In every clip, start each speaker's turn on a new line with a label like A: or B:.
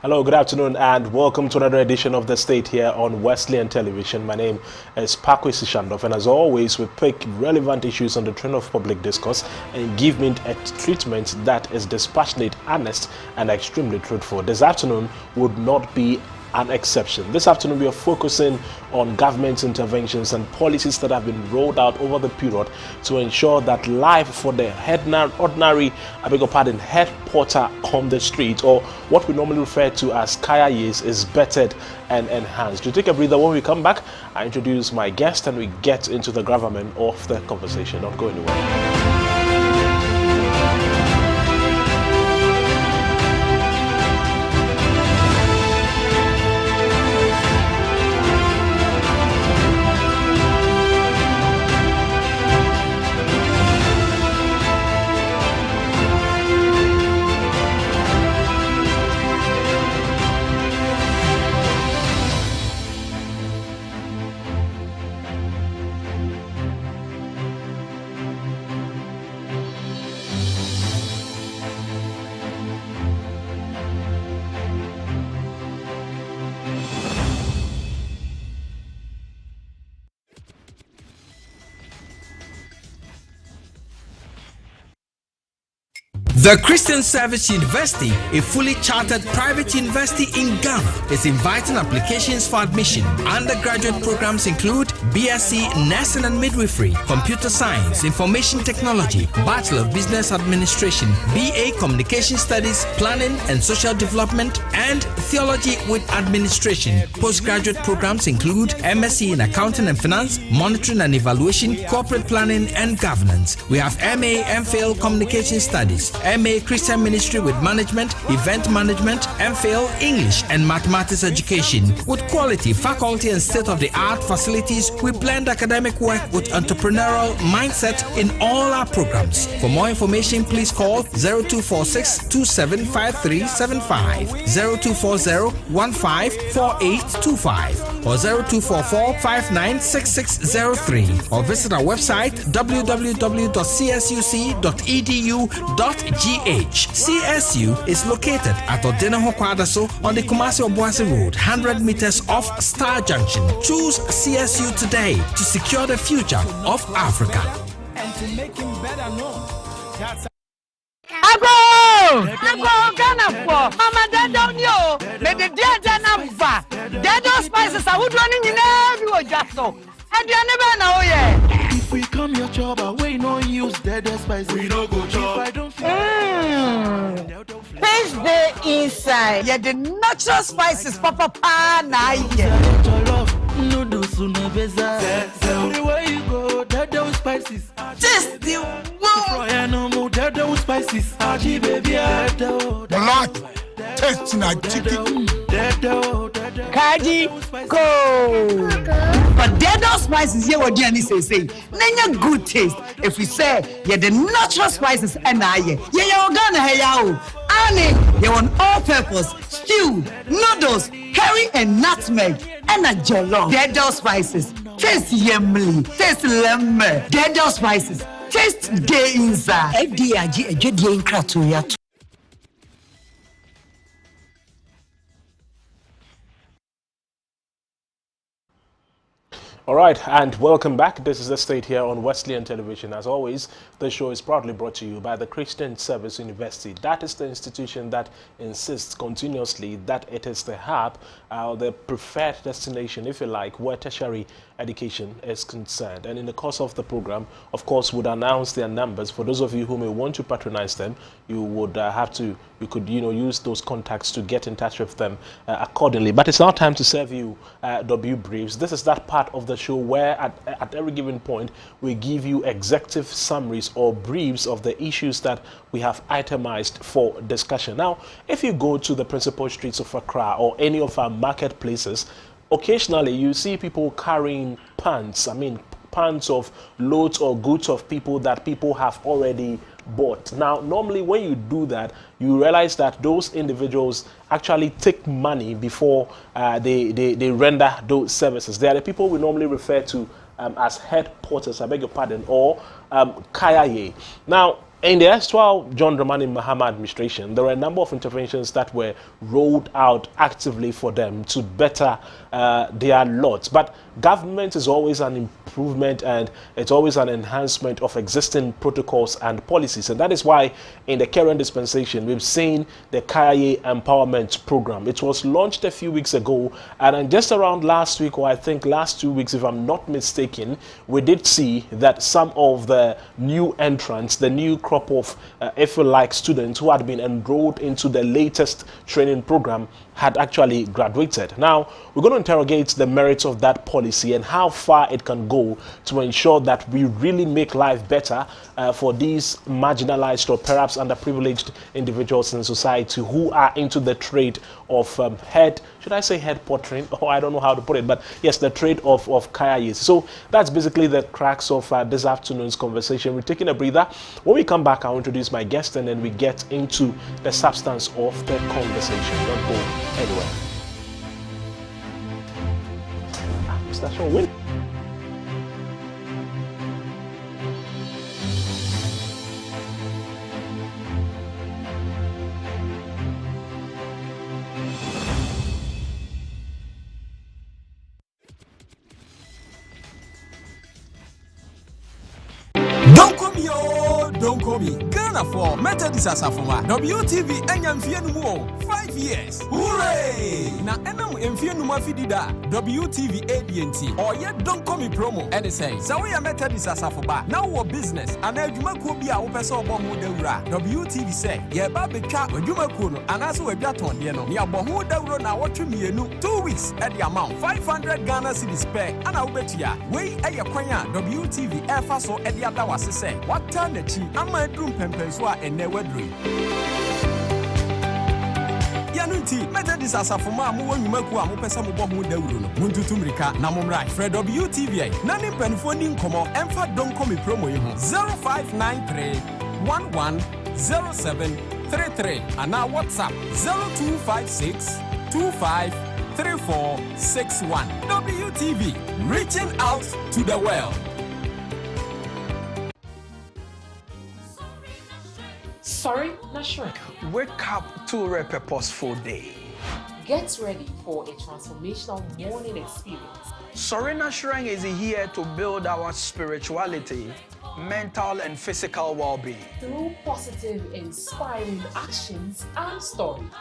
A: Hello, good afternoon, and welcome to another edition of The State here on Wesleyan Television. My name is 𝗟𝗓𝗏𝗘, and as always, we pick relevant issues on the train of public discourse and give it a treatment that is dispassionate, honest, and extremely truthful. This afternoon would not be an exception. This afternoon, we are focusing on government interventions and policies that have been rolled out over the period to ensure that life for the ordinary, head porter on the street, or what we normally refer to as 𝗟𝗓𝗏𝗘, is bettered and enhanced. To take a breather, when we come back, I introduce my guest and we get into the gravamen of the conversation. Don't go anywhere.
B: The Christian Service University, a fully chartered private university in Ghana, is inviting applications for admission. Undergraduate programs include BSc Nursing and Midwifery, Computer Science, Information Technology, Bachelor of Business Administration, BA Communication Studies, Planning and Social Development, and Theology with Administration. Postgraduate programs include MSc in Accounting and Finance, Monitoring and Evaluation, Corporate Planning and Governance. We have MA MPhil Communication Studies, MA Christian Ministry with Management, Event Management, MPhil English and Mathematics Education. With quality, faculty and state-of-the-art facilities, we blend academic work with entrepreneurial mindset in all our programs. For more information, please call 0246 275375, 0240-154825, or 0244-596603, or visit our website www.csuc.edu.gh. CSU is located at Odenaho Kwadaso on the Kumasi-Obuasi Road, 100 meters off Star Junction. Choose CSU today to secure the future of Africa.
C: And to make him better known.
D: Ago, Ghana for Mama don't you? Let the dead number. Dead spices are running in every jasso. And you never know yet.
C: If we come your job, we no use dead spices. We no go job. I don't
D: Taste the inside. Yeah, the natural spices, Papa na yeah.
C: The way you go, dead spices.
D: Just the
C: one. No more dead spices. Aji baby,
E: Black, tasting like chicken.
D: Kaji, go. But dead spices here, what Jenny say, name good taste. If we say, yeah, the natural spices and yeah, you're gonna have you. Annie, you want all purpose, stew, noodles, curry and nutmeg, and a jollof. Dead spices, taste yummy, taste lemon. Dead spices, taste gay inside. FDIG, a jedi in Kratuya.
A: All right, and welcome back. This is The State here on Wesleyan Television. As always, the show is proudly brought to you by the Christian Service University. That is the institution that insists continuously that it is the hub, the preferred destination, if you like, where tertiary education is concerned. And in the course of the program, of course, would announce their numbers. For those of you who may want to patronize them, you would you could use those contacts to get in touch with them accordingly. But it's now time to serve you W briefs. This is that part of the show where at every given point we give you executive summaries or briefs of the issues that we have itemized for discussion. Now, if you go to the principal streets of Accra or any of our marketplaces, occasionally you see people carrying pants of loads or goods of people that people have already bought. Now, normally when you do that, you realize that those individuals actually take money before they render those services. They are the people we normally refer to as head porters, I beg your pardon, or 𝗟𝗓𝗏𝗘. Now, In the 𝗟𝗵𝗪𝗘 administration, there were a number of interventions that were rolled out actively for them to better their lot. But government is always an improvement and it's always an enhancement of existing protocols and policies. And that is why in the current dispensation, we've seen the 𝗟𝗓𝗓 Empowerment Program. It was launched a few weeks ago, and just around last week, or I think last 2 weeks, if I'm not mistaken, we did see that some of the new entrants, the new crop of like students who had been enrolled into the latest training program had actually graduated. Now, we're going to interrogate the merits of that policy and how far it can go to ensure that we really make life better for these marginalized or perhaps underprivileged individuals in society who are into the trade of head pottering? Oh, I don't know how to put it, but yes, the trade of 𝗟𝗓𝗓. So that's basically the crux of this afternoon's conversation. We're taking a breather. When we come back, I'll introduce my guest and then we get into the substance of the conversation. Don't go anywhere. Mr. Shaw, win.
B: Don't call me. Ghana for Methodist Asafoma. WTV Enyamfianumo 5 years. Hooray! Na enam Emfianuma Fidida. WTV ADNT. Or yet don't call me promo. And say, Zawaya Methodist Asafoma. Now what business? And Ejuma Kubia Opeso Bomu Deura. WTV say, Ye Babika, Ejuma Kuno, and as we Biaton Diano. Nia Bomu Deura na watching me 2 weeks at the amount 500 Ghana cedis per. And I'll bet ya. Way Aya Kwanya. WTV Efaso at the Adawasi say. What time the chi? I'm a drum pempenswa and never dream. Yanuti, Methodist Asafoma, Muaku, Mupesa Mubomu Deuru, Muntutumrika, Namumrai, Fred WTV, Nani Penfoning Como, Emfa don't call me promo 0593 110733 and now WhatsApp 0256 253461. WTV, reaching out to the world.
F: Sorry, not sure.
G: Wake up to a purposeful day.
F: Get ready for a transformational morning experience.
G: Sorena Shrine is here to build our spirituality, mental and physical well-being.
F: Through positive, inspiring actions and stories.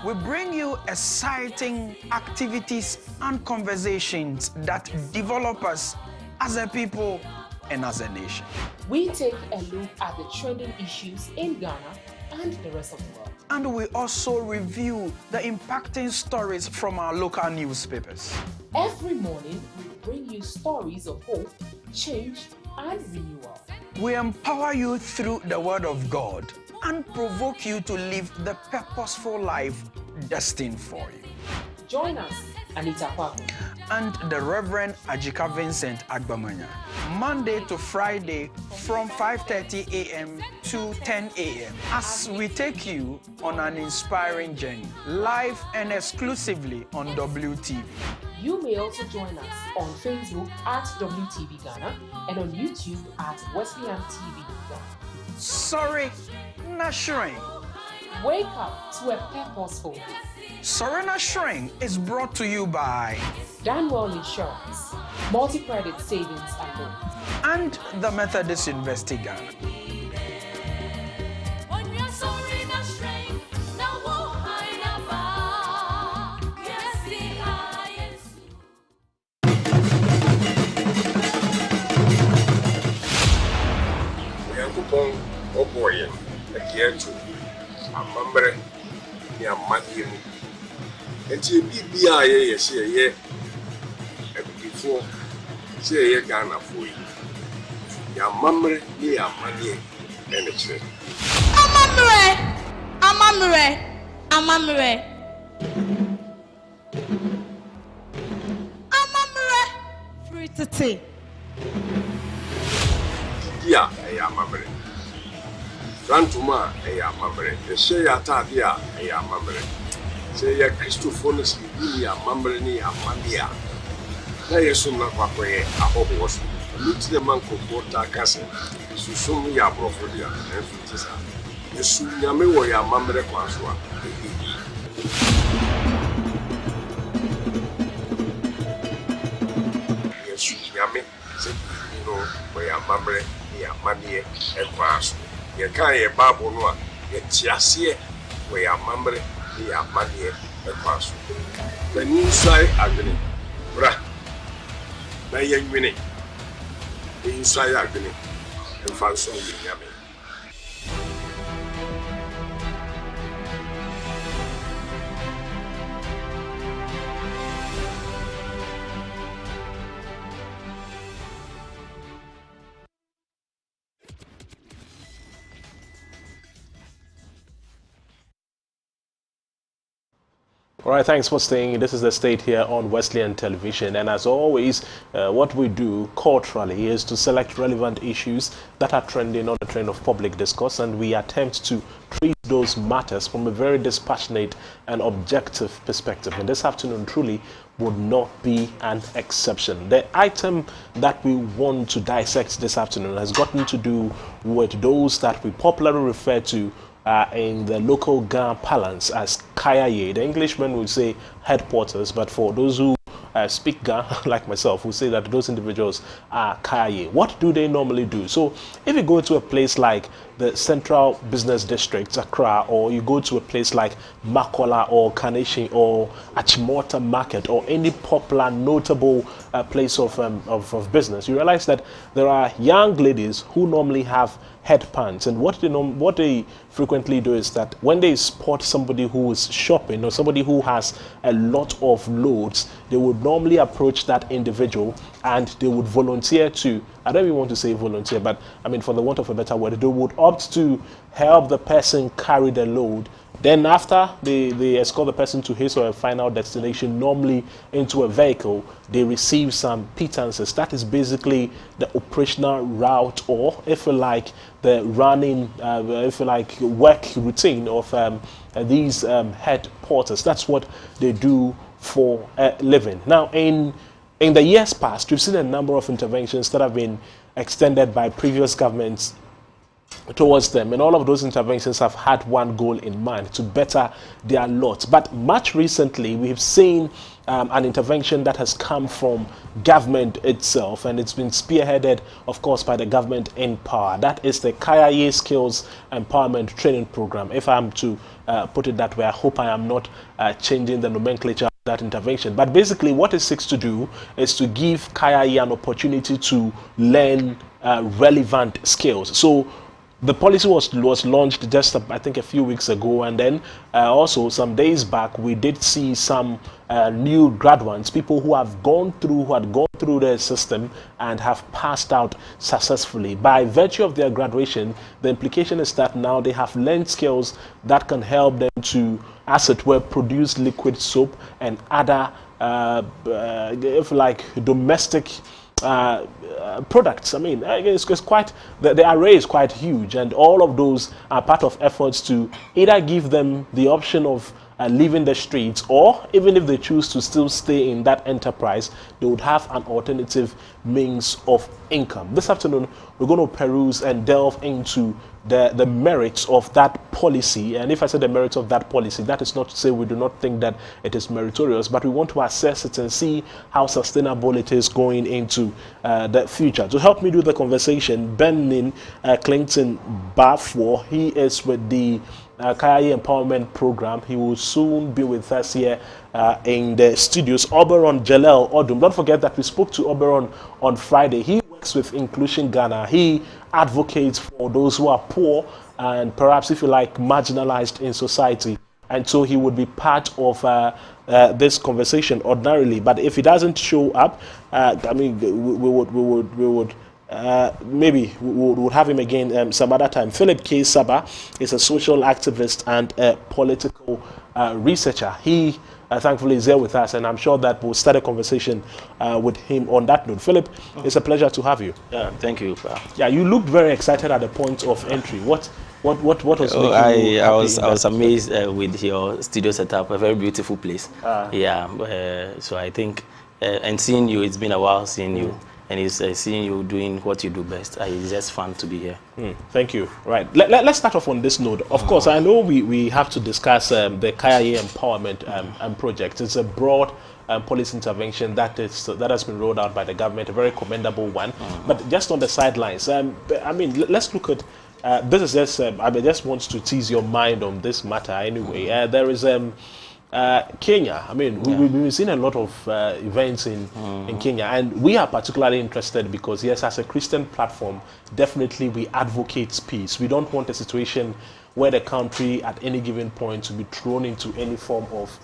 G: We bring you exciting activities and conversations that develop us as a people and as a nation.
F: We take a look at the trending issues in Ghana and the rest of the world.
G: And we also review the impacting stories from our local newspapers.
F: Every morning, we bring you stories of hope, change, and renewal.
G: We empower you through the Word of God and provoke you to live the purposeful life destined for you.
F: Join us, Anita Kwako
G: and the Reverend 𝗟𝗓𝗓𝗃 Monday to Friday from 5:30 a.m. to 10 a.m. as we take you on an inspiring journey, live and exclusively on WTV.
F: You may also join us on Facebook at WTV Ghana and on YouTube at Wesleyan TV Ghana.
G: Sorry, not Shrine.
F: Wake up to a purposeful day.
G: Sorena Shrine is brought to you by
F: Danwell Insurance, Multi-Credit Savings and Loans,
G: and the Methodist University Ghana.
H: Oh boy, a year to a member near Matthew. And to be a year before, say a Ghana for you. Your member near money and a chair.
I: Amamre. Free to take.
H: Yeah, I am a member. Grantuma, I am a member. The Shea Tadia, I am a member. Say a Christophonus, you are member near Mania. There is some not a hope was Luti man comporta casa, Susum ya profodia, and Futisa. The Sunyame or ya mamre quaswa. Yes, Sunyame, said, you know, where ya mamre, ya money, and quas. You can't a babu noa, yet Chiasie, where ya mamre, ya money, and quas. When you say agony, bra, na young winning. Inside agony and found some yummy.
A: All right, thanks for staying. This is the state here on Wesleyan Television, and as always, what we do culturally is to select relevant issues that are trending on the trend of public discourse, and we attempt to treat those matters from a very dispassionate and objective perspective. And this afternoon truly would not be an exception. The item that we want to dissect this afternoon has gotten to do with those that we popularly refer to in the local Ga parlance as Kayaye. The Englishmen will say headquarters, but for those who speak Ga, like myself, who say that those individuals are Kayaye. What do they normally do? So if you go to a place like the Central Business District, Accra, or you go to a place like Makola or Kaneshie or Achimota Market or any popular notable place of business, you realize that there are young ladies who normally have headpans, and what they frequently do is that when they spot somebody who is shopping or somebody who has a lot of loads, they would normally approach that individual and they would volunteer to, I don't even want to say volunteer, but I mean, for the want of a better word, they would opt to help the person carry the load. Then after they escort the person to his or her final destination, normally into a vehicle, they receive some pittances. That is basically the operational route, or if you like, the running, if you like, work routine of these head porters. That's what they do for a living. Now, in the years past, we've seen a number of interventions that have been extended by previous governments towards them, and all of those interventions have had one goal in mind: to better their lot. But much recently, we've seen an intervention that has come from government itself, and it's been spearheaded, of course, by the government in power. That is the Kayaye Skills Empowerment Training Program. If I'm to put it that way, I hope I am not changing the nomenclature of that intervention. But basically, what it seeks to do is to give Kayaye an opportunity to learn relevant skills. So the policy was launched just, I think, a few weeks ago, and then also some days back we did see some new graduates, people who had gone through the system and have passed out successfully. By virtue of their graduation, the implication is that now they have learned skills that can help them to, as it were, produce liquid soap and other, if like, domestic products. I mean, it's quite, the array is quite huge, and all of those are part of efforts to either give them the option of leaving the streets, or even if they choose to still stay in that enterprise, they would have an alternative means of income. This afternoon, we're going to peruse and delve into the merits of that policy. And if I say the merits of that policy, that is not to say we do not think that it is meritorious, but we want to assess it and see how sustainable it is going into the future. To help me do the conversation, Benin Clinton Bafwo, he is with the Kayaye Empowerment Program. He will soon be with us here in the studios. Oberon Jalel Odum. Don't forget that we spoke to Oberon on Friday. He works with Inclusion Ghana. He advocates for those who are poor and perhaps, if you like, marginalized in society. And so he would be part of this conversation ordinarily. But if he doesn't show up, I mean, we would maybe we would have him again some other time. Philip K. Saba is a social activist and a political researcher. He thankfully is here with us, and I'm sure that we'll start a conversation with him on that note. Philip, it's a pleasure to have you.
J: Yeah, thank you.
A: Yeah, you looked very excited at the point of entry. What was making you
J: I was amazed with your studio setup. A very beautiful place. Yeah, so I think and seeing you, it's been a while seeing you. and it's seeing you doing what you do best. It's just fun to be here.
A: Thank you. Right. Let's start off on this note. Of course, I know we have to discuss the 𝗟𝗓𝗵𝗘𝗓ment project. It's a broad policy intervention that has been rolled out by the government, a very commendable one. But just on the sidelines, I mean, let's look at this is just I just want to tease your mind on this matter anyway. There is Kenya. I mean, we've seen a lot of events in Kenya, and we are particularly interested because, yes, as a Christian platform, definitely we advocate peace. We don't want a situation where the country at any given point to be thrown into any form of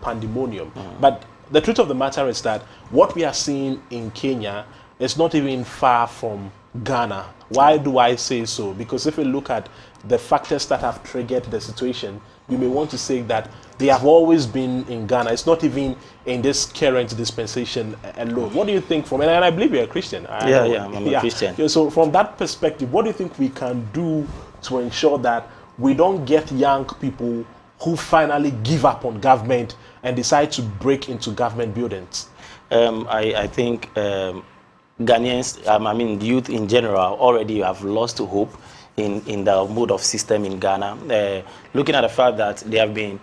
A: pandemonium. But the truth of the matter is that what we are seeing in Kenya is not even far from Ghana. Why do I say so? Because if we look at the factors that have triggered the situation, you may want to say that they have always been in Ghana. It's not even in this current dispensation alone. What do you think from, and I believe you're a Christian.
J: I'm a Christian.
A: So from that perspective, what do you think we can do to ensure that we don't get young people who finally give up on government and decide to break into government buildings?
J: I think Ghanaians, I mean youth in general, already have lost hope in the mode of system in Ghana. Looking at the fact that there have been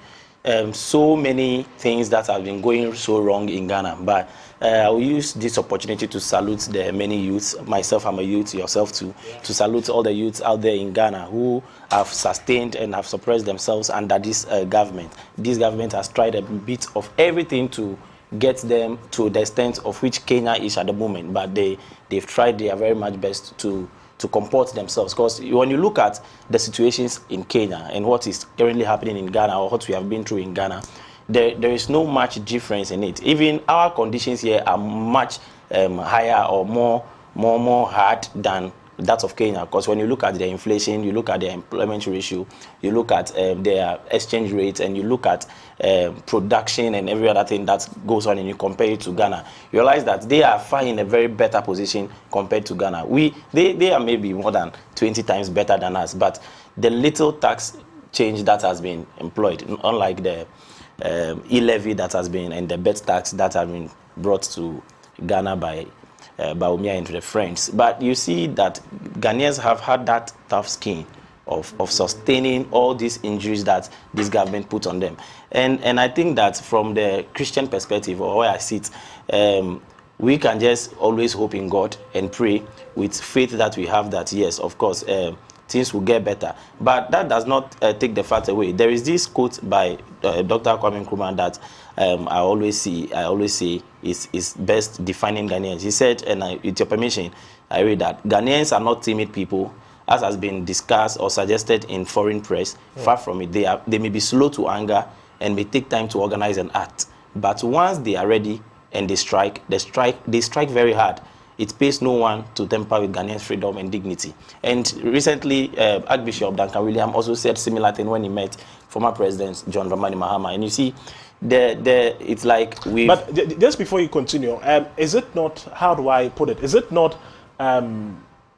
J: so many things that have been going so wrong in Ghana. But I will use this opportunity to salute the many youths. Myself, I'm a youth, yourself too, to salute all the youths out there in Ghana who have sustained and have suppressed themselves under this government. This government has tried a bit of everything to get them to the extent of which Kenya is at the moment, but they've tried their very much best to comport themselves. Because when you look at the situations in Kenya and what is currently happening in Ghana, or what we have been through in Ghana, there is no much difference in it. Even our conditions here are much higher or more hard than that of Kenya. Because when you look at the inflation, you look at the employment ratio, you look at their exchange rate, and you look at production and every other thing that goes on, and you compare it to Ghana, you realize that they are far in a very better position compared to Ghana. They are maybe more than 20 times better than us, but the little tax change that has been employed, unlike the e-levy that has been and the bet tax that has been brought to Ghana by 𝗟𝗓𝗵𝗘𝗓 and the Friends. But you see that Ghanaians have had that tough skin of sustaining all these injuries that this government put on them. And I think that from the Christian perspective, or where I sit, we can just always hope in God and pray with faith that we have that, yes, of course, things will get better. But that does not take the fact away. There is this quote by Dr. 𝗟𝗓𝗵𝗘𝗓 Nkrumah that I always say is best defining Ghanaians. He said, and with your permission, I read that Ghanaians are not timid people, as has been discussed or suggested in foreign press. Far from it. They may be slow to anger and may take time to organize and act. But once they are ready and they strike very hard. It pays no one to tamper with Ghanaians' freedom and dignity. And recently, Archbishop Duncan Williams also said similar thing when he met former President John Dramani Mahama. And you see, it's like we.
A: But just before you continue, is it not? How do I put it? Is it not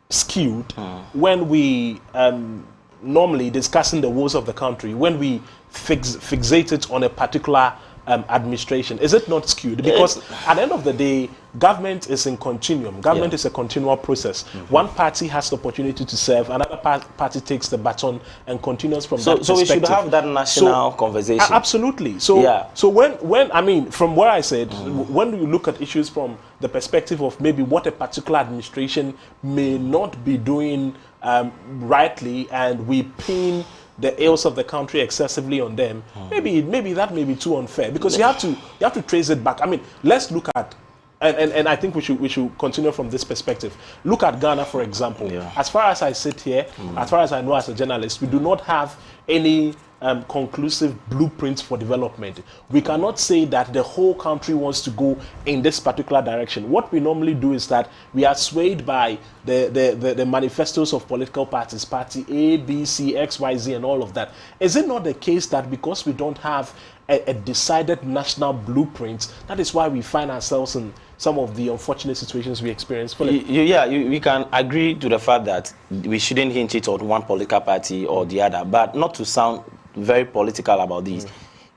A: skewed when we normally discussing the woes of the country, when we fixate it on a particular administration? Is it not skewed? Because at the end of the day, government is in continuum. Government is a continual process. One party has the opportunity to serve, another party takes the baton and continues from that perspective.
J: So we should have that national conversation.
A: Absolutely. So when I mean, from where I said, when you look at issues from the perspective of maybe what a particular administration may not be doing rightly, and we pin the ills of the country excessively on them, maybe that may be too unfair, because you have to trace it back. I mean, let's look at and I think we should continue from this perspective. Look at Ghana, for example. As far as I sit here, as far as I know as a journalist, we do not have any conclusive blueprints for development. We cannot say that the whole country wants to go in this particular direction. What we normally do is that we are swayed by the manifestos of political parties, party A, B, C, X, Y, Z, and all of that. Is it not the case that because we don't have a decided national blueprint, that is why we find ourselves in some of the unfortunate situations we experience?
J: We can agree to the fact that we shouldn't hinge it on one political party or the other, but not to sound very political about this.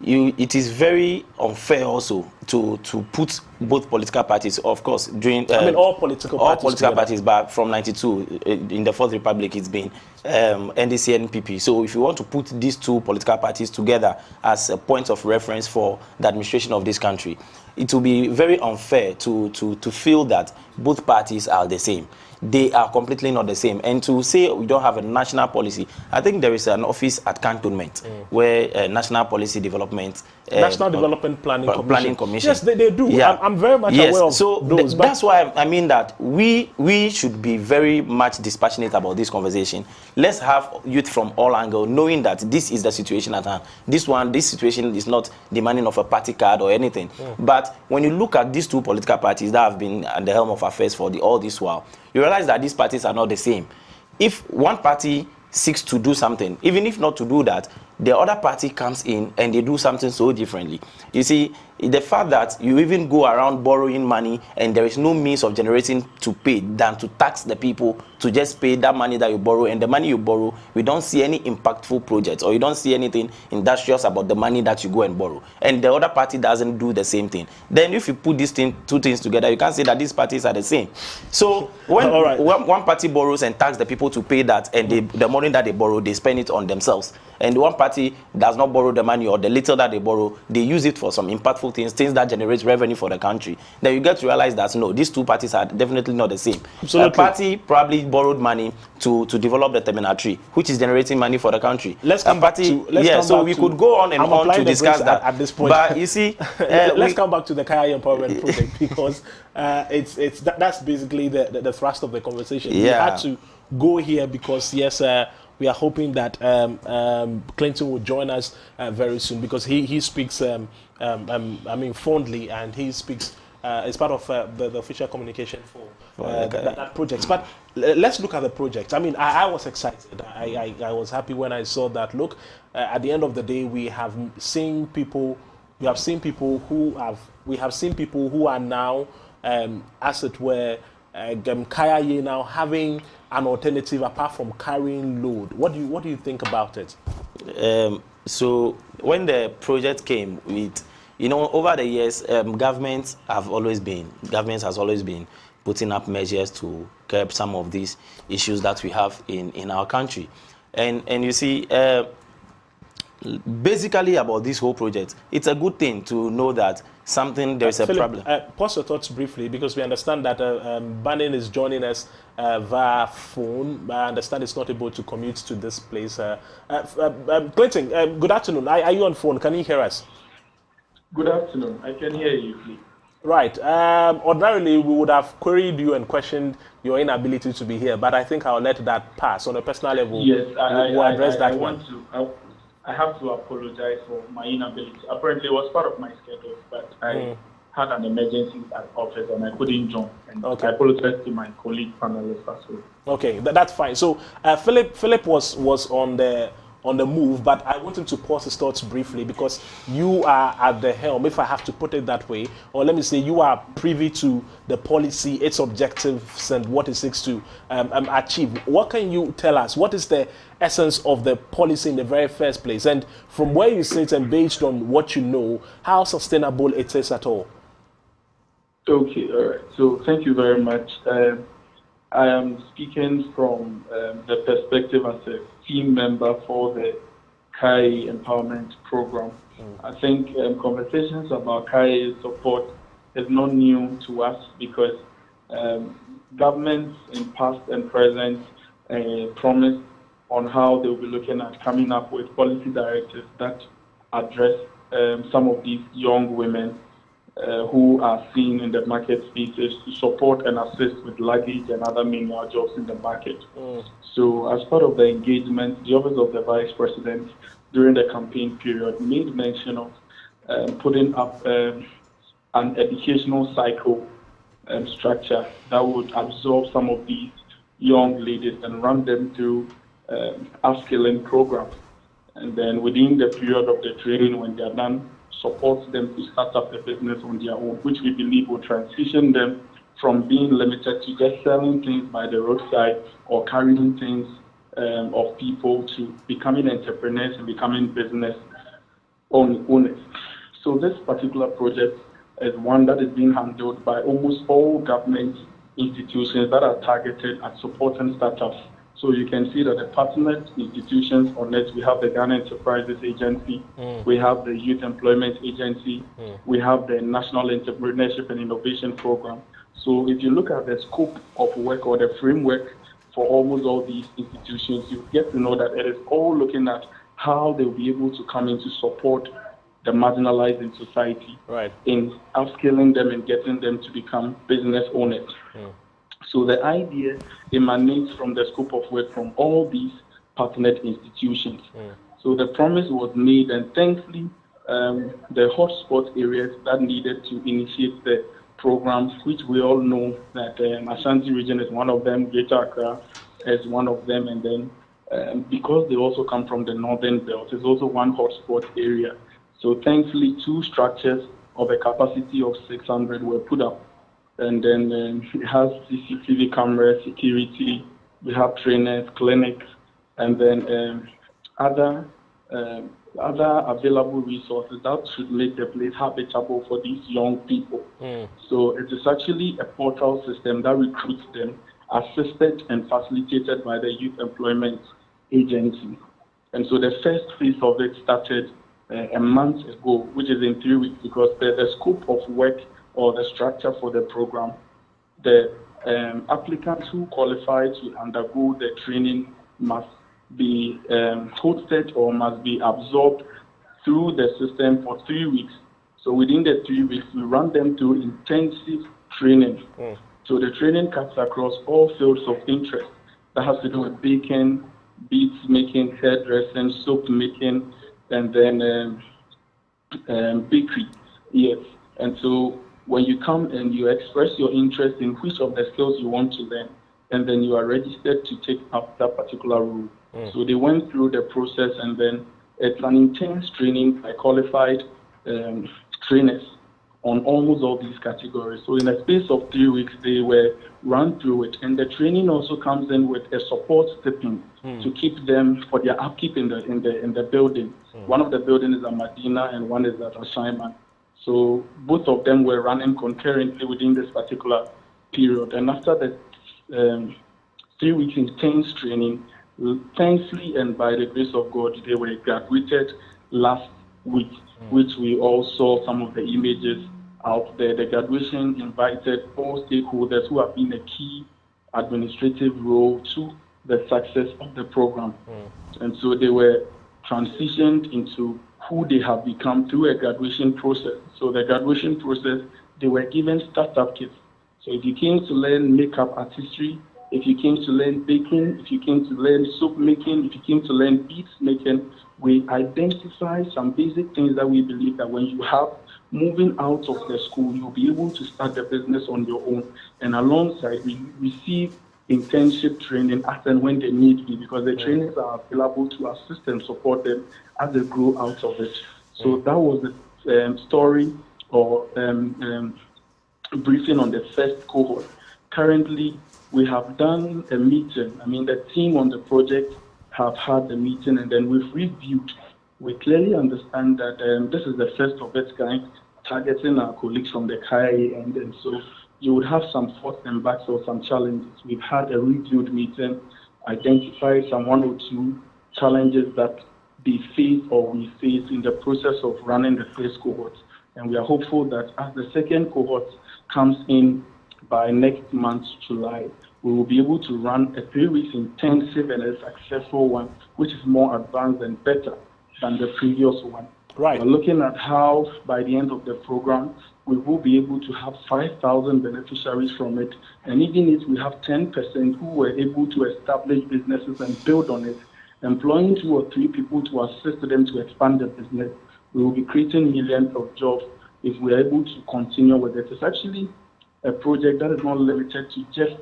J: It is very unfair also to put both political parties, of course, during
A: I mean all political parties,
J: but from 92 in the Fourth Republic, it's been NDC and NPP. So if you want to put these two political parties together as a point of reference for the administration of this country, it will be very unfair to feel that both parties are the same. They are completely not the same. And to say we don't have a national policy, I think there is an office at cantonment where national policy development,
A: National Development Planning Commission. Yes, they do.
J: Yeah.
A: I'm very much aware of
J: so
A: those.
J: That's why I mean that we should be very much dispassionate about this conversation. Let's have youth from all angles, knowing that this is the situation at hand. This situation is not demanding of a party card or anything. But when you look at these two political parties that have been at the helm of affairs for all this while, you realize that these parties are not the same. If one party seeks to do something, even if not to do that, the other party comes in and they do something so differently. You see, the fact that you even go around borrowing money and there is no means of generating to pay than to tax the people to just pay that money that you borrow, and the money you borrow, we don't see any impactful projects, or you don't see anything industrious about the money that you go and borrow, and the other party doesn't do the same thing. Then if you put these two things together, you can't say that these parties are the same. So when one party borrows and tax the people to pay that, and the money that they borrow, they spend it on themselves, and one party does not borrow the money, or the little that they borrow, they use it for some impactful things that generate revenue for the country, then you get to realize that no, these two parties are definitely not the same.
A: Absolutely.
J: A party probably borrowed money to develop the terminal 3, which is generating money for the country.
A: Let's come back to
J: we could go on and on to discuss that
A: at this point.
J: But you see,
A: let's come back to the Kaya Empowerment Project, because that's basically the thrust of the conversation. We had to go here because we are hoping that Clinton will join us very soon, because he speaks fondly, and he speaks as part of the official communication for that project. But let's look at the project. I mean, I was excited. I was happy when I saw that. Look, at the end of the day, we have seen people who are now, as it were, Kaya now having an alternative apart from carrying load. What do you think about it?
J: So when the project came with, over the years, governments has always been putting up measures to curb some of these issues that we have in our country. And you see, basically about this whole project, it's a good thing to know that there's a problem.
A: Pause your thoughts briefly, because we understand that Bannon is joining us via phone. I understand it's not able to commute to this place. Clinton, good afternoon. Are you on phone? Can you hear us?
K: Good afternoon. I can hear you, please.
A: Right. Ordinarily, we would have queried you and questioned your inability to be here, but I think I'll let that pass. On a personal level,
K: yes,
A: we'll address that one.
K: I have to apologize for my inability. Apparently, it was part of my schedule, but I had an emergency at office and I couldn't join. And I apologize to my colleague panelists as well.
A: Okay, that's fine. So Philip was on the move, but I wanted to pause his thoughts briefly, because you are at the helm, if I have to put it that way, or let me say you are privy to the policy, its objectives, and what it seeks to achieve. What can you tell us? What is the essence of the policy in the very first place? And from where you sit and based on what you know, how sustainable it is at all?
K: Okay, all right. So thank you very much. I am speaking from the perspective as a team member for the Kai Empowerment Program. I think conversations about Kai support is not new to us, because governments in past and present promised on how they will be looking at coming up with policy directives that address some of these young women who are seen in the market spaces, to support and assist with luggage and other menial jobs in the market. So as part of the engagement, the Office of the Vice President during the campaign period made mention of putting up an educational cycle structure that would absorb some of these young ladies and run them through upskilling programs. And then within the period of the training, when they are done, supports them to start up a business on their own, which we believe will transition them from being limited to just selling things by the roadside or carrying things of people to becoming entrepreneurs and becoming business owners. So this particular project is one that is being handled by almost all government institutions that are targeted at supporting startups. So you can see that the partnered institutions on it, we have the Ghana Enterprises Agency, we have the Youth Employment Agency, we have the National Entrepreneurship and Innovation Program. So if you look at the scope of work or the framework for almost all these institutions, you get to know that it is all looking at how they'll be able to come in to support the marginalized in society, in upskilling them and getting them to become business owners. So the idea emanates from the scope of work from all these partnered institutions. So the promise was made, and thankfully, the hotspot areas that needed to initiate the programs, which we all know that Ashanti region is one of them, Greater Accra is one of them, and then because they also come from the northern belt, there's also one hotspot area. So thankfully, 2 structures of a capacity of 600 were put up. And then it has CCTV cameras, security, we have trainers, clinics, and then other available resources that should make the place habitable for these young people. So it is actually a portal system that recruits them, assisted and facilitated by the Youth Employment Agency. And so the first phase of it started a month ago, which is in 3 weeks, because the scope of work or the structure for the program, the applicants who qualify to undergo the training must be hosted or must be absorbed through the system for 3 weeks. So within the 3 weeks, we run them through intensive training. So the training cuts across all fields of interest that has to do with baking, beads making, hairdressing, soap making, and then bakery. Yes. And so when you come and you express your interest in which of the skills you want to learn, and then you are registered to take up that particular role. So they went through the process, and then it's an intense training by qualified trainers on almost all these categories. So in a space of 3 weeks, they were run through it, and the training also comes in with a support stipend to keep them for their upkeep in the building. One of the buildings is at Medina and one is at 𝗟𝗓𝗓. So both of them were running concurrently within this particular period. And after the 3 weeks intense training, thankfully and by the grace of God, they were graduated last week, which we all saw some of the images out there. The graduation invited all stakeholders who have been a key administrative role to the success of the program. And so they were transitioned into who they have become through a graduation process. So the graduation process, they were given startup kits. So if you came to learn makeup artistry, if you came to learn baking, if you came to learn soap making, if you came to learn beads making, we identify some basic things that we believe that when you have moving out of the school, you'll be able to start the business on your own. And alongside, we receive internship training as and when they need be, because the trainers are available to assist and support them as they grow out of it. So that was the story or briefing on the first cohort. Currently, we have done a meeting. I mean, the team on the project have had a meeting, and then we've reviewed. We clearly understand that this is the first of its kind, targeting our colleagues from the KIA, and so you would have some forts and backs or some challenges. We've had a reviewed meeting, identified some 1 or 2 challenges that they face or we face in the process of running the first cohort. And we are hopeful that as the second cohort comes in by next month, July, we will be able to run a 3 weeks intensive and a successful one, which is more advanced and better than the previous one. We're looking at how by the end of the program, we will be able to have 5,000 beneficiaries from it. And even if we have 10% who were able to establish businesses and build on it, employing 2 or 3 people to assist them to expand the business, we will be creating millions of jobs if we are able to continue with it. It's actually a project that is not limited to just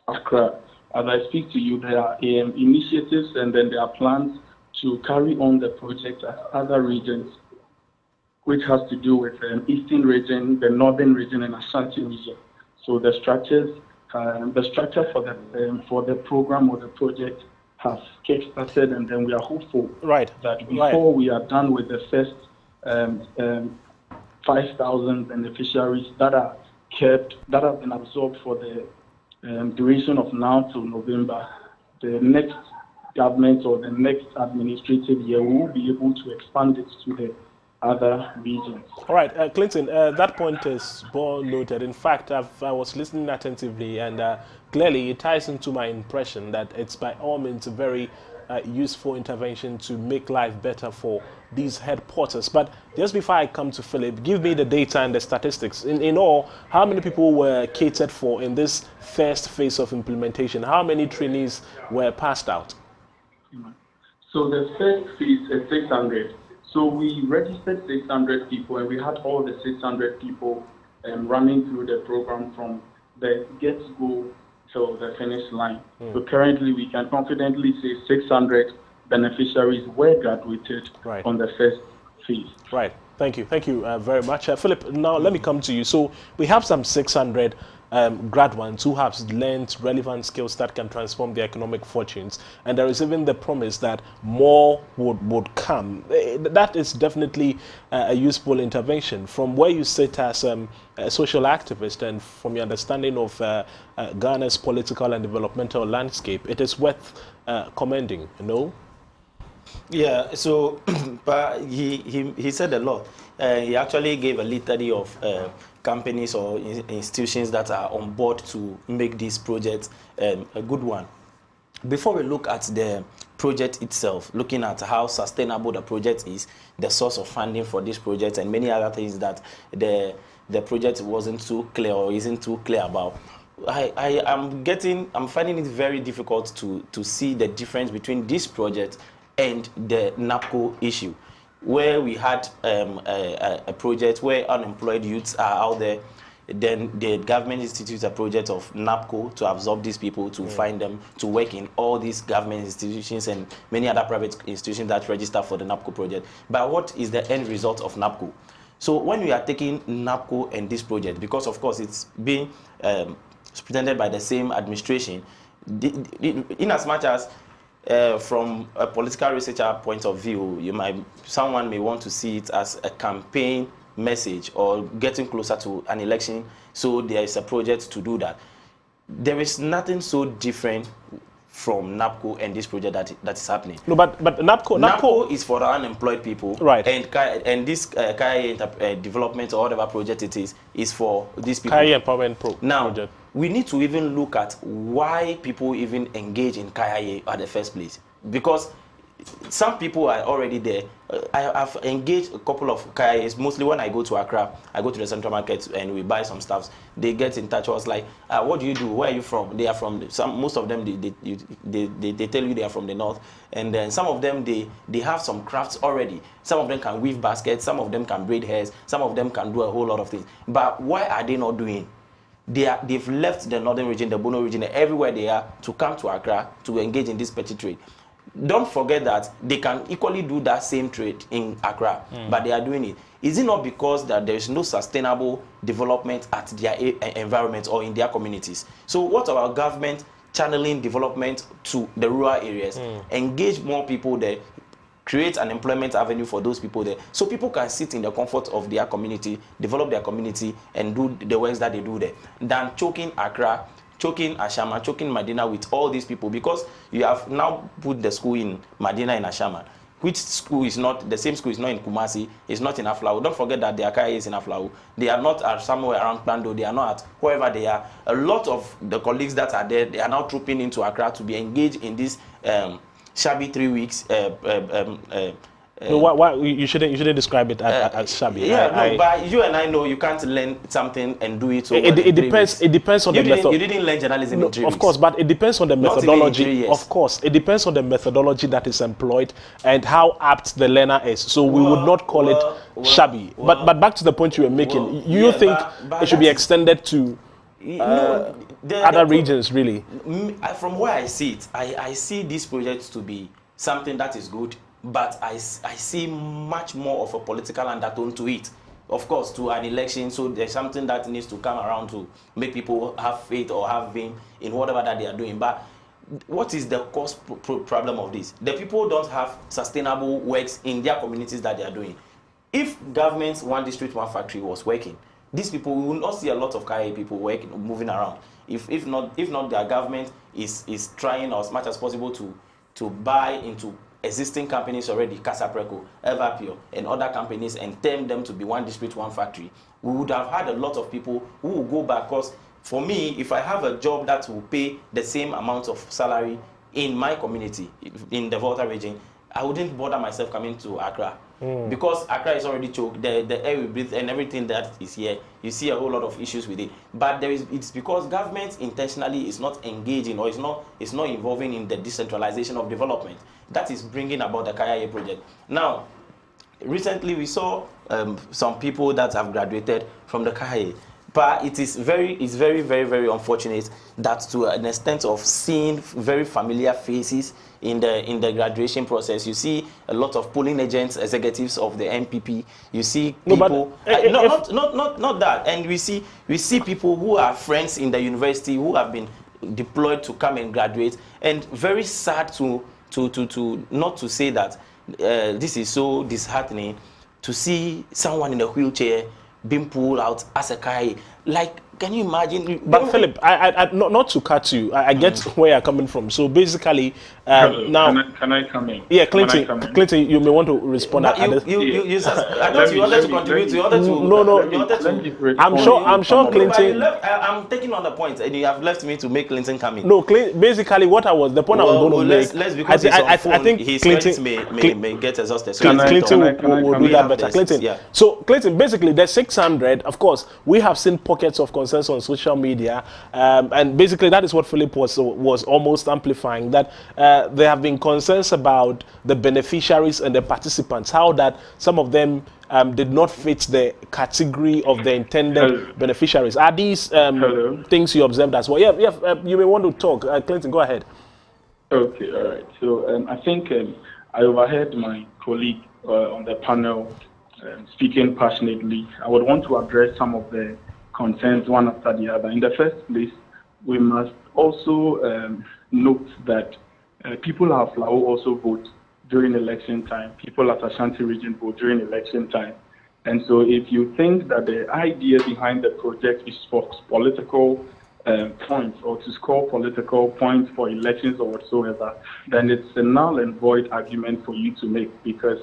K: Accra. As I speak to you, there are initiatives and then there are plans to carry on the project at other regions, which has to do with the Eastern region, the Northern region, and Ashanti region. So the structure for the program or the project has kick-started, and then we are hopeful that before we are done with the first 5,000 beneficiaries that are kept, that have been absorbed for the duration of now till November. The next government or the next administrative year will be able to expand it to the other regions.
A: All right, Clinton, that point is well noted. In fact, I was listening attentively, and clearly it ties into my impression that it's by all means a very useful intervention to make life better for these headquarters. But just before I come to Philip, give me the data and the statistics. In all, how many people were catered for in this first phase of implementation? How many trainees were passed out?
K: So the first phase is 600. So we registered 600 people, and we had all the 600 people running through the program from the get-go till the finish line. So currently we can confidently say 600 beneficiaries were graduated on the first phase.
A: Right. Thank you. Thank you very much. Philip, now let me come to you. So we have some 600 graduates who have learned relevant skills that can transform their economic fortunes. And there is even the promise that more would come. That is definitely a useful intervention. From where you sit as a social activist and from your understanding of Ghana's political and developmental landscape, it is worth commending, you know?
J: Yeah, so but he said a lot. He actually gave a litany of companies or institutions that are on board to make this project a good one. Before we look at the project itself, looking at how sustainable the project is, the source of funding for this project, and many other things that the project wasn't too clear or isn't too clear about, I'm finding it very difficult to see the difference between this project and the NAPCO issue, where we had a project where unemployed youths are out there. Then the government institutes a project of NAPCO to absorb these people, to find them, to work in all these government institutions and many other private institutions that register for the NAPCO project. But what is the end result of NAPCO? So when we are taking NAPCO and this project, because of course it's being pretended by the same administration, in as much as from a political researcher point of view, someone may want to see it as a campaign message or getting closer to an election, so there is a project to do that. There is nothing so different from NAPCO and this project that is happening.
A: No, but NAPCO
J: is for the unemployed people,
A: right?
J: And this 𝗂𝗂𝗓 development or whatever project it is for these people.
A: 𝗂𝗂𝗓 Empowerment
J: Now,
A: project. We
J: need to even look at why people even engage in 𝗂𝗂𝗓 at the first place, because some people are already there. I've engaged a couple of 𝗂𝗂𝗓s, mostly when I go to Accra. I go to the central market and we buy some stuff. They get in touch with us like, what do you do? Where are you from? They are from, most of them, they tell you they are from the north. And then some of them, they have some crafts already. Some of them can weave baskets. Some of them can braid hairs. Some of them can do a whole lot of things. But why are they not doing? They've left the northern region, the Bono region, everywhere they are, to come to Accra to engage in this petty trade. Don't forget that they can equally do that same trade in Accra, but they are doing it. Is it not because that there is no sustainable development at their environment or in their communities? So what about government channeling development to the rural areas, engage more people there, create an employment avenue for those people there, so people can sit in the comfort of their community, develop their community, and do the works that they do there, than choking Accra, choking Ashama, choking Medina with all these people, because you have now put the school in Medina and Ashama, which school is not, the same school is not in Kumasi, it's not in Aflau. Don't forget that the 𝗂𝗂𝗓 is in Aflau. They are not at somewhere around Kpando, they are not at wherever they are. A lot of the colleagues that are there, they are now trooping into Accra to be engaged in this shabby 3 weeks.
A: No, why you shouldn't describe it as shabby.
J: Yeah, but you and I know you can't learn something and do it.
A: It depends. It depends on the method.
J: You didn't learn journalism in 3 weeks.
A: Of course, but it depends on the methodology. Of course, it depends on the methodology that is employed and how apt the learner is. So we would not call it shabby. But back to the point you were making, you think it should be extended to other regions, really?
J: From where I see it, I see this project to be something that is good. But I see much more of a political undertone to it. Of course, to an election, so there's something that needs to come around to make people have faith or have vim in whatever that they are doing. But what is the cause problem of this? The people don't have sustainable works in their communities that they are doing. if government's one district, one factory was working, these people, we will not see a lot of KIA people working, moving around. If not, their government is trying as much as possible to buy into existing companies already, Casapreco, Everpure, and other companies, and turn them to be one district, one factory, we would have had a lot of people who will go back. Because for me, if I have a job that will pay the same amount of salary in my community, in the Volta region, I wouldn't bother myself coming to Accra. Because Accra is already choked, the air we breathe and everything that is here, you see a whole lot of issues with it. But it's because government intentionally is not engaging or is not involving in the decentralization of development that is bringing about the KIA project. Now, recently we saw some people that have graduated from the KIA. But it's very, very unfortunate that to an extent of seeing very familiar faces in the graduation process. You see a lot of polling agents, executives of the NPP. You see people, not that. And we see people who are friends in the university who have been deployed to come and graduate. And very sad to not to say that this is so disheartening to see someone in a wheelchair being pulled out as a KIA. Like, can you imagine?
A: But Philip, I not to cut you. I get where you're coming from. So basically, now
K: can I come in?
A: Yeah, Clinton, you may want to respond.
J: I thought you wanted to contribute. You wanted to.
A: No. I'm sure Clinton.
J: I'm taking on the point, and you have left me to make Clinton come in.
A: No, basically, what I was the point I was going to make.
J: Let's because I think his Clinton may get exhausted. So
A: Clinton will do that better. Clinton. Yeah. So Clinton, basically, the 600. Of course, we have seen pockets of concerns on social media, and basically that is what Philip was almost amplifying, that there have been concerns about the beneficiaries and the participants, how that some of them did not fit the category of the intended beneficiaries. Are these things you observed as well? Yeah, you may want to talk. Clinton, go ahead.
K: Okay, all right. So I think I overheard my colleague on the panel speaking passionately. I would want to address some of the concerns one after the other. In the first place, we must also note that people of Lao also vote during election time. People at Ashanti region vote during election time. And so if you think that the idea behind the project is for political points or to score political points for elections or whatsoever, then it's a null and void argument for you to make, because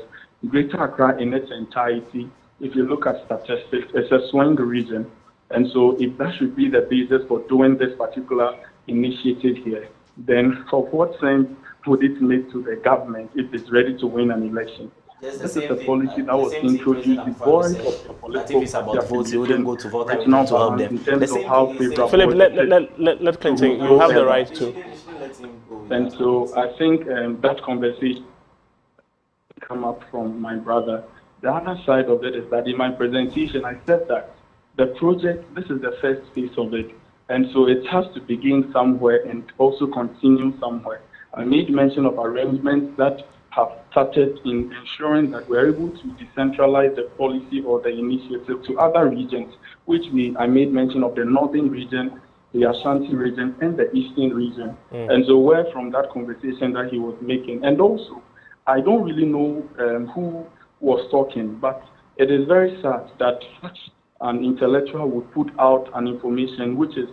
K: Greater Accra in its entirety, if you look at statistics, it's a swing region. And so if that should be the basis for doing this particular initiative here, then for what sense would it make to the government if it's ready to win an election? This is a policy that was introduced before of the political.
J: If it's about votes, you wouldn't go to vote to help them.
K: In terms of how favorable.
A: Philip, let Clinton. You have the right to.
K: And so I think that conversation come up from my brother. The other side of it is that in my presentation, I said that the project, this is the first phase of it, and so it has to begin somewhere and also continue somewhere. I made mention of arrangements that have started in ensuring that we're able to decentralize the policy or the initiative to other regions, which I made mention of the northern region, the Ashanti region, and the eastern region. And so where from that conversation that he was making. And also, I don't really know who was talking, but it is very sad that such an intellectual would put out an information which is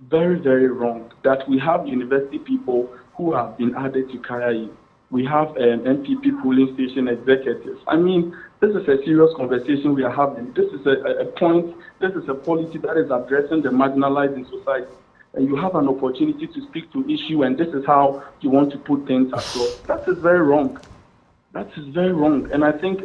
K: very, very wrong, that we have university people who have been added to KIA. We have an NPP polling station executives. I mean, this is a serious conversation we are having. This is a point, this is a policy that is addressing the marginalized in society. And you have an opportunity to speak to issue, and this is how you want to put things across. That is very wrong. That is very wrong. And I think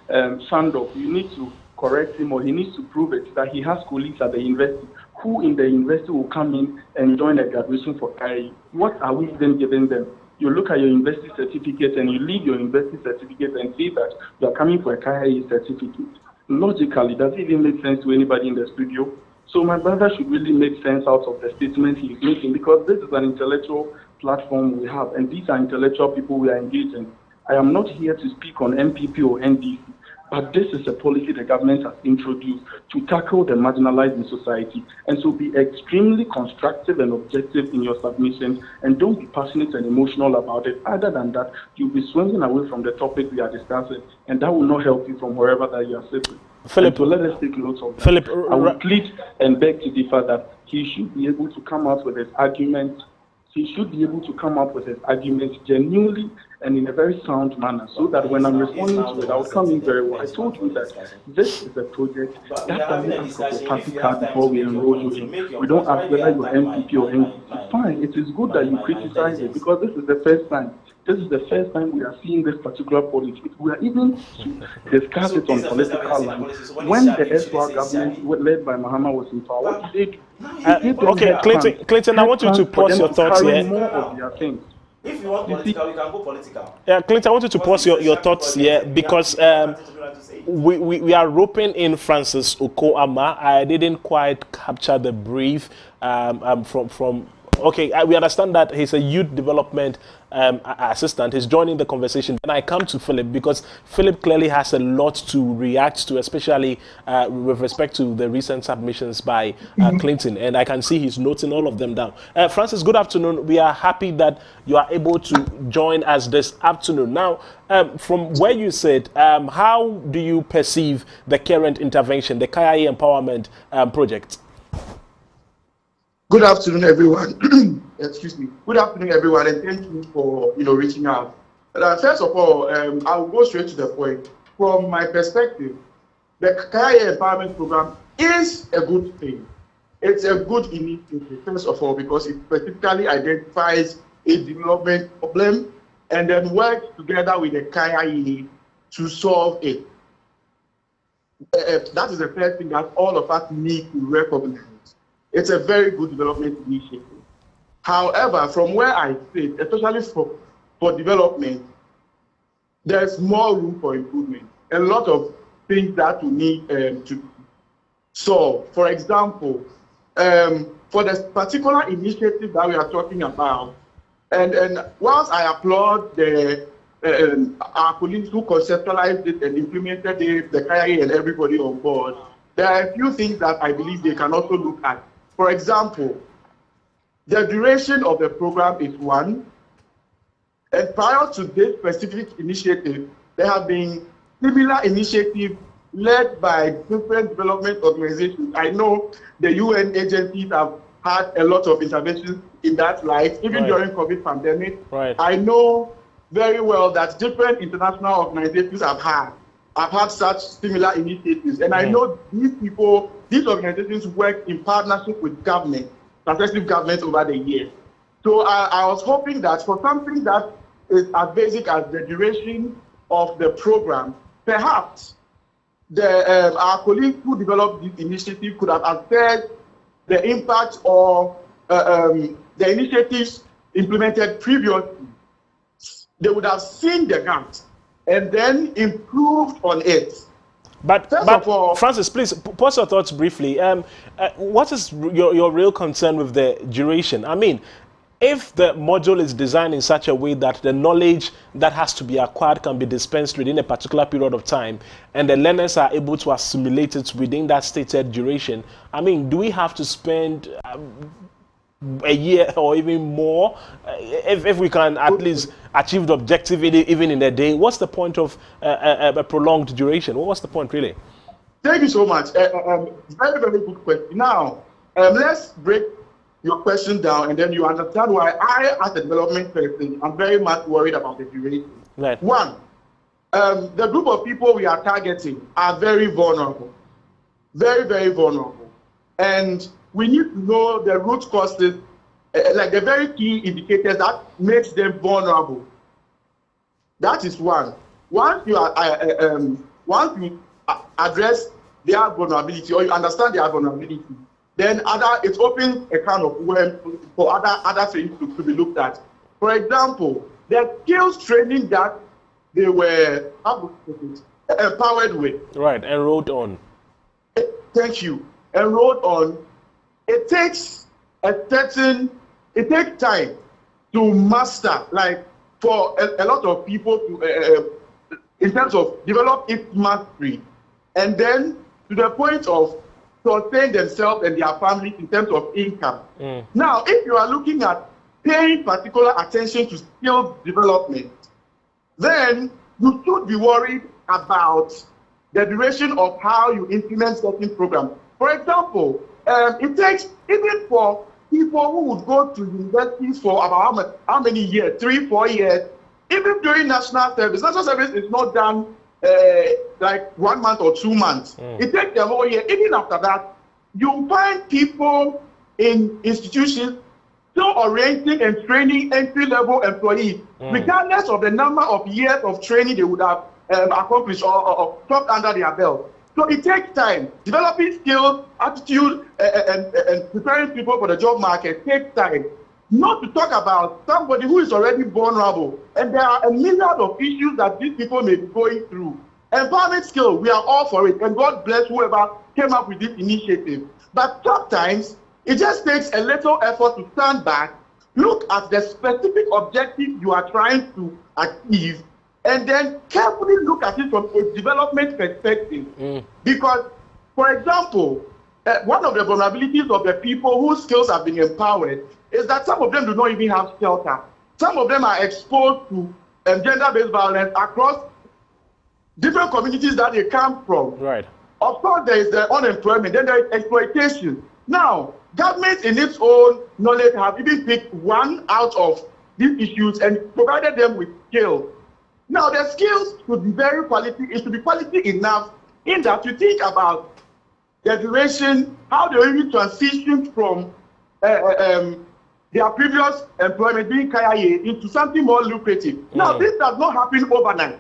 K: Sandok, you need to correct him, or he needs to prove it, that he has colleagues at the university who in the university will come in and join a graduation for KIA. What are we then giving them? You look at your university certificate and you leave your university certificate and say that you are coming for a KIA certificate. Logically, does it even make sense to anybody in the studio? So my brother should really make sense out of the statement he's making, because this is an intellectual platform we have, and these are intellectual people we are engaging. I am not here to speak on MPP or NDC. But this is a policy the government has introduced to tackle the marginalized in society. And so be extremely constructive and objective in your submissions, and don't be passionate and emotional about it. Other than that, you'll be swinging away from the topic we are discussing, and that will not help you from wherever that you are sitting.
A: Philip,
K: so let us take notes of that.
A: Philip,
K: I would plead and beg to differ that he should be able to come out with his argument. He should be able to come up with his arguments genuinely and in a very sound manner, so that when I'm responding to it, I'll come in very well. I told you that this is a project that doesn't ask for a party card before we enroll you in. We don't ask whether you're MPP or NPP. Fine, it is good that you criticize it, because this is the first time. This is the first time we are seeing this particular policy. We are even to discuss it on political lines. When the 𝗟𝗑𝗩𝗘 government led by Mahama was in power, what did they do?
A: Okay, Clinton, I want you to pause your thoughts here.
K: More of their things.
J: If you want political, you can go political.
A: Yeah, Clinton, I want you to pause your thoughts here, because we are roping in Francis 𝗂𝗓𝗓. I didn't quite capture the brief from. Okay, we understand that he's a youth development assistant. He's joining the conversation. Then I come to Philip, because Philip clearly has a lot to react to, especially with respect to the recent submissions by Clinton. And I can see he's noting all of them down. Francis, good afternoon. We are happy that you are able to join us this afternoon. Now, from where you sit, how do you perceive the current intervention, the KIA Empowerment Project?
L: Good afternoon, everyone. Excuse me. Good afternoon, everyone, and thank you for reaching out. First of all, I will go straight to the point. From my perspective, the KIA Empowerment Program is a good thing. It's a good initiative, first of all, because it specifically identifies a development problem and then works together with the KIA to solve it. That is the first thing that all of us need to recognize. It's a very good development initiative. However, from where I sit, especially for development, there's more room for improvement. A lot of things that we need to solve. For example, for the particular initiative that we are talking about, and whilst I applaud our colleagues who conceptualized it and implemented the KIA and everybody on board, there are a few things that I believe they can also look at. For example, the duration of the program is 1, and prior to this specific initiative, there have been similar initiatives led by different development organizations. I know the UN agencies have had a lot of interventions in that light, even during COVID pandemic. I know very well that different international organizations have had such similar initiatives, and I know these organizations work in partnership with government, successive governments over the years. So I was hoping that for something that is as basic as the duration of the program, perhaps our colleagues who developed this initiative could have assessed the impact of the initiatives implemented previously. They would have seen the gaps and then improved on it.
A: But Francis, please pause your thoughts briefly. What is your real concern with the duration? I mean, if the module is designed in such a way that the knowledge that has to be acquired can be dispensed within a particular period of time, and the learners are able to assimilate it within that stated duration, I mean, do we have to spend a year or even more if we can at least achieve the objective even in a day? What's the point of a prolonged duration? What's the point, really?
L: Thank you so much. Very, very good question. Now, let's break your question down, and then you understand why I, as a development person, I'm very much worried about the duration.
A: Right.
L: One, the group of people we are targeting are very vulnerable. Very, very vulnerable. And we need to know the root causes, like the very key indicators that makes them vulnerable. That is one. Once you address their vulnerability, or you understand their vulnerability, then it opens a kind of worm for other things to be looked at. For example, the skills training that they were empowered with.
A: Right, enrolled on.
L: Thank you. Enrolled on. It takes time to master, like for a lot of people in terms of develop its mastery, and then to the point of sustain themselves and their families in terms of income. Now, if you are looking at paying particular attention to skills development, then you should be worried about the duration of how you implement certain programs. For example, it takes, even for people who would go to universities for about how many years, 3-4 years, even during national service is not done like 1 month or 2 months. It takes the whole year. Even after that, you find people in institutions still orienting and training entry-level employees, regardless of the number of years of training they would have accomplished or topped under their belt. So it takes time. Developing skills, attitude, and preparing people for the job market takes time. Not to talk about somebody who is already vulnerable. And there are a myriad of issues that these people may be going through. Empowerment skills, we are all for it. And God bless whoever came up with this initiative. But sometimes, it just takes a little effort to stand back, look at the specific objective you are trying to achieve, and then carefully look at it from a development perspective. Because, for example, one of the vulnerabilities of the people whose skills have been empowered is that some of them do not even have shelter. Some of them are exposed to gender-based violence across different communities that they come from.
A: Right.
L: Of course, there is the unemployment, then there is exploitation. Now, government in its own knowledge have even picked one out of these issues and provided them with skills. Now, the skills should be very quality. It should be quality enough in that you think about the duration, how they really transitioned from their previous employment being KIA into something more lucrative. Now, this does not happen overnight.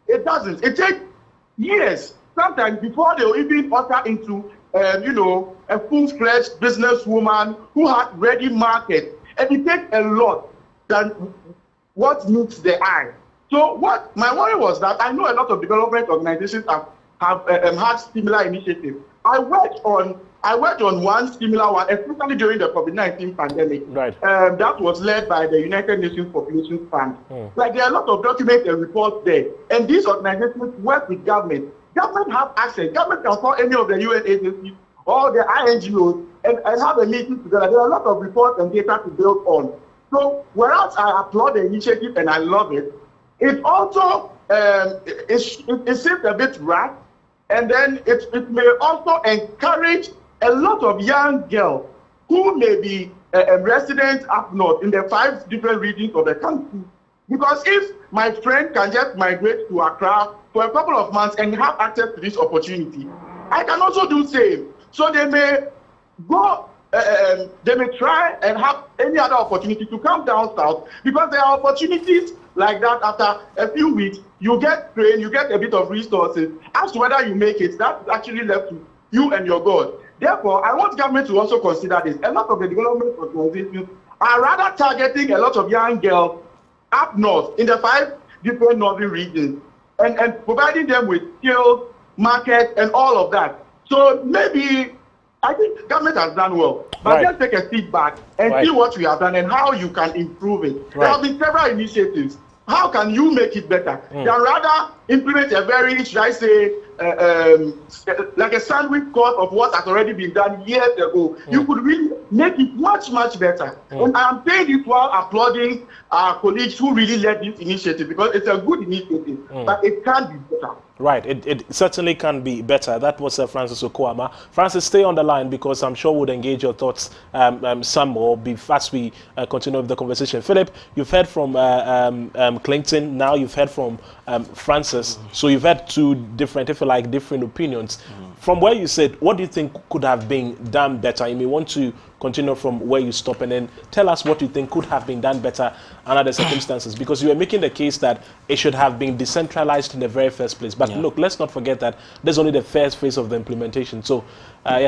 L: It doesn't. It takes years, sometimes before they'll even enter into, a full-fledged businesswoman who has ready market. And it takes a lot than what meets the eye. So what my worry was that I know a lot of development organizations have had similar initiatives. I worked on one similar one, especially during the COVID-19 pandemic.
A: Right.
L: That was led by the United Nations Population Fund. Like, there are a lot of documents and reports there. And these organizations work with government. Government have access. Government can call any of the UN agencies or the INGOs and have a meeting together. There are a lot of reports and data to build on. So whereas I applaud the initiative and I love it, it also it seems a bit rash, and then it may also encourage a lot of young girls who may be residents up north in the 5 different regions of the country. Because if my friend can just migrate to Accra for a couple of months and have access to this opportunity, I can also do the same. So they may go, they may try and have any other opportunity to come down south, because there are opportunities like that. After a few weeks, you get trained, you get a bit of resources. As to whether you make it, that's actually left to you and your God. Therefore, I want government to also consider this. A lot of the development organizations are rather targeting a lot of young girls up north in the 5 different northern regions and providing them with skills, market, and all of that. So maybe I think government has done well, but just take a step back and see what we have done and how you can improve it. There have been several initiatives. How can you make it better? Than rather implement a very, should I say, like a sandwich course of what has already been done years ago. You could really make it much, much better. And I am saying this while applauding our colleagues who really led this initiative, because it's a good initiative, but it can be better.
A: Right, it certainly can be better. That was Francis Okwama. Francis, stay on the line, because I'm sure we'll engage your thoughts some more as we continue with the conversation. Philip, you've heard from Clinton, now you've heard from Francis. So you've had 2 different, if you like, different opinions. From where you said, what do you think could have been done better? You may want to continue from where you stop and then tell us what you think could have been done better under the circumstances, because you were making the case that it should have been decentralized in the very first place. But look, let's not forget that there's only the first phase of the implementation. So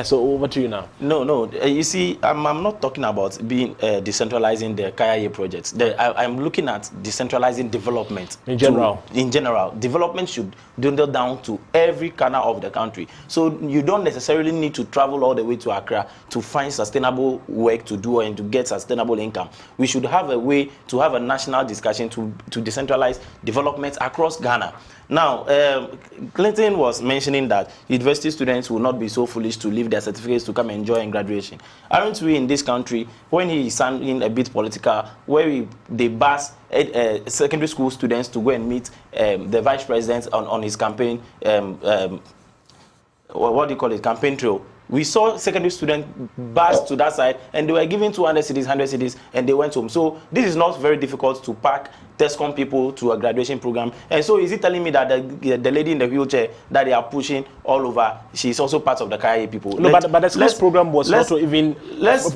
A: so over to you now.
J: No, you see, I'm not talking about being decentralizing the KIA projects. I'm looking at decentralizing development
A: in general.
J: In general, development should dwindle down to every corner of the country. So you don't necessarily need to travel all the way to Accra to find sustainable work to do and to get sustainable income. We should have a way to have a national discussion to decentralize development across Ghana. Now, Clinton was mentioning that university students will not be so foolish to leave their certificates to come enjoy in graduation. Aren't we in this country, when he sounding a bit political, where they bus secondary school students to go and meet the vice president on his campaign, what do you call it, campaign trail? We saw secondary students bus to that side, and they were given 200 cedis, 100 cedis, and they went home. So this is not very difficult to pack TESCOM people to a graduation program. And so is he telling me that the lady in the wheelchair that they are pushing all over, she's also part of the KIA people?
A: No, but the skills program was not even,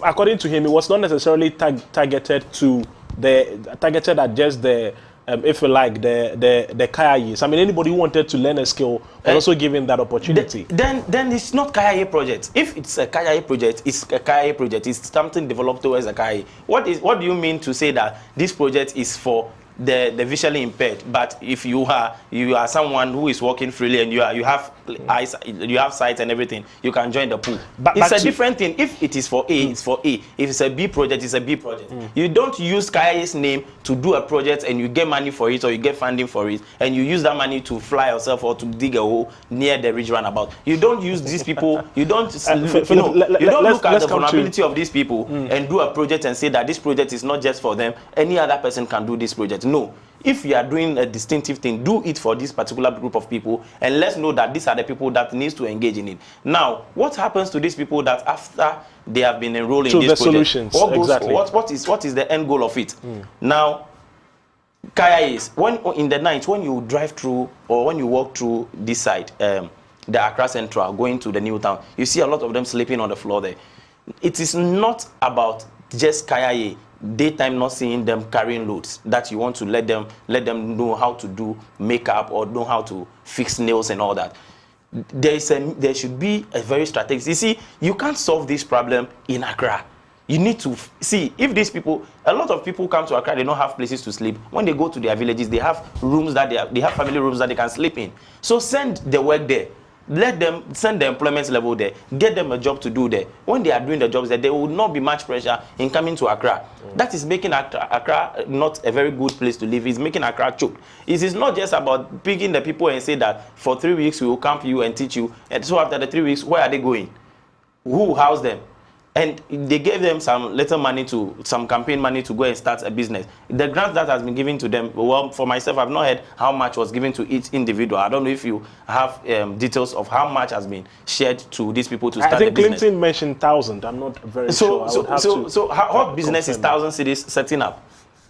A: according to him, it was not necessarily targeted at just the if you like, the KIAs. I mean, anybody who wanted to learn a skill was also given that opportunity.
J: Then it's not KIA project. If it's a KIA project, it's a KIA project. It's something developed towards a KIA. What do you mean to say that this project is for the visually impaired? But if you are someone who is walking freely and you have eyes, you have sight and everything, you can join the pool. But it's a different thing. If it is for A, it's for A. If it's a B project, it's a B project. You don't use KIA's name to do a project and you get money for it or you get funding for it, and you use that money to fly yourself or to dig a hole near the ridge runabout. You don't use these people. You don't look at the vulnerability of these people and do a project and say that this project is not just for them. Any other person can do this project. No. If you are doing a distinctive thing, do it for this particular group of people, and let's know that these are the people that needs to engage in it. Now, what happens to these people that after they have been enrolled in this project?
A: Solutions. Exactly.
J: What is the end goal of it? Now, KIAs, when in the night, when you drive through or when you walk through this side, the Accra Central, going to the new town, you see a lot of them sleeping on the floor there. It is not about just KIA daytime not seeing them carrying loads that you want to let them know how to do makeup or know how to fix nails and all that. There should be a very strategic. You see, you can't solve this problem in Accra. You need to see if these people, a lot of people come to Accra, they don't have places to sleep. When they go to their villages, they have rooms that they have family rooms that they can sleep in. So send the work there. Let them send the employment level there, get them a job to do there. When they are doing the jobs there, there will not be much pressure in coming to Accra. That is making Accra not a very good place to live. It's making Accra choke. It is not just about picking the people and say that for 3 weeks we will camp you and teach you, and so after the 3 weeks, where are they going? Who will house them? And they gave them some little money some campaign money to go and start a business. The grant that has been given to them, well, for myself, I've not heard how much was given to each individual. I don't know if you have details of how much has been shared to these people to start the business.
A: I think Clinton mentioned 1,000. I'm not very sure.
J: So how business is 1,000 cities setting up?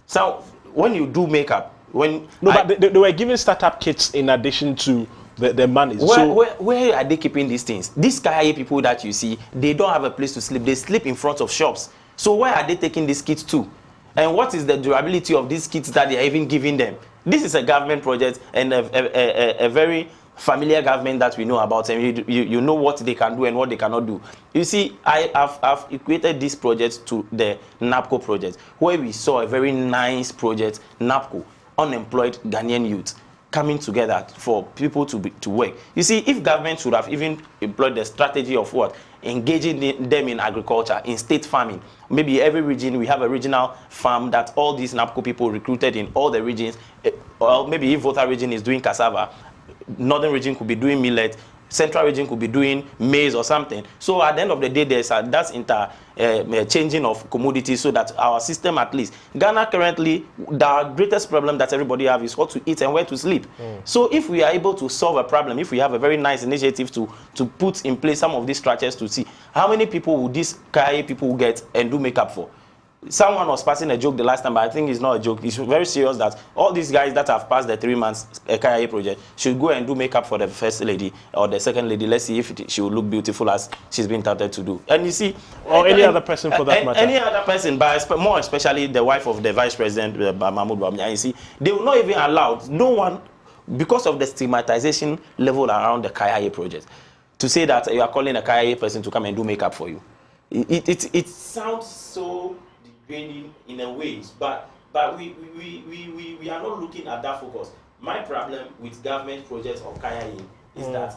J: So when you do makeup,
A: but they were giving startup kits in addition to the money.
J: Where are they keeping these things? These KIA people that you see, they don't have a place to sleep. They sleep in front of shops. So where are they taking these kits to? And what is the durability of these kits that they are even giving them? This is a government project and a very familiar government that we know about, and you know what they can do and what they cannot do. You see, I've equated this project to the NAPCO project, where we saw a very nice project, NAPCO, unemployed Ghanaian youth, coming together for people to work. You see, if government should have even employed the strategy of what? Engaging them in agriculture, in state farming. Maybe every region, we have a regional farm that all these NAPCO people recruited in all the regions. Or maybe if Volta region is doing cassava, northern region could be doing millet, central region could be doing maize or something. So at the end of the day, that's changing of commodities, so that our system, at least Ghana currently, the greatest problem that everybody have is what to eat and where to sleep. So if we are able to solve a problem, if we have a very nice initiative to put in place some of these structures to see how many people will these KIA people get and do makeup for. Someone was passing a joke the last time, but I think it's not a joke. It's very serious that all these guys that have passed the 3 months KIA project should go and do makeup for the first lady or the second lady. Let's see if she will look beautiful as she's been touted to do. And you see,
A: or any other person for that matter.
J: Any other person, but more especially the wife of the vice president, 𝗟𝗵𝗲𝗦𝘁. You see, they will not even allow no one, because of the stigmatization level around the KIA project, to say that you are calling a KIA person to come and do makeup for you. It sounds so in a way, but we are not looking at that focus. My problem with government projects or KIA is that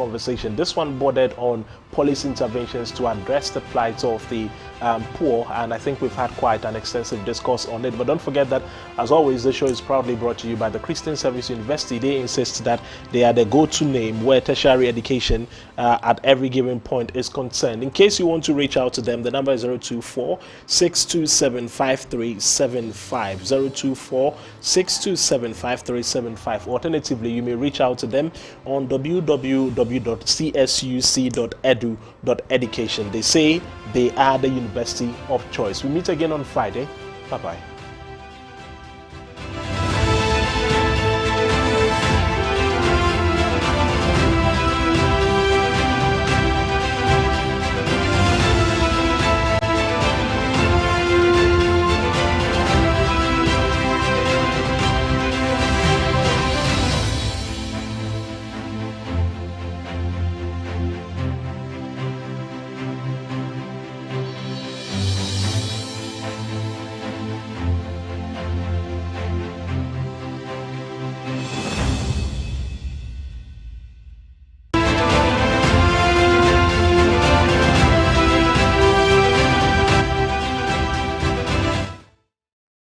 A: conversation. This one bordered on policy interventions to address the plight of the poor, and I think we've had quite an extensive discourse on it. But don't forget that, as always, the show is proudly brought to you by the Christian Service University. They insist that they are the go-to name where tertiary education at every given point is concerned. In case you want to reach out to them, the number is 024-627-5375. 024-627-5375. Alternatively, you may reach out to them on www.csuc.edu.education. They say they are the university of choice. We meet again on Friday. Bye-bye.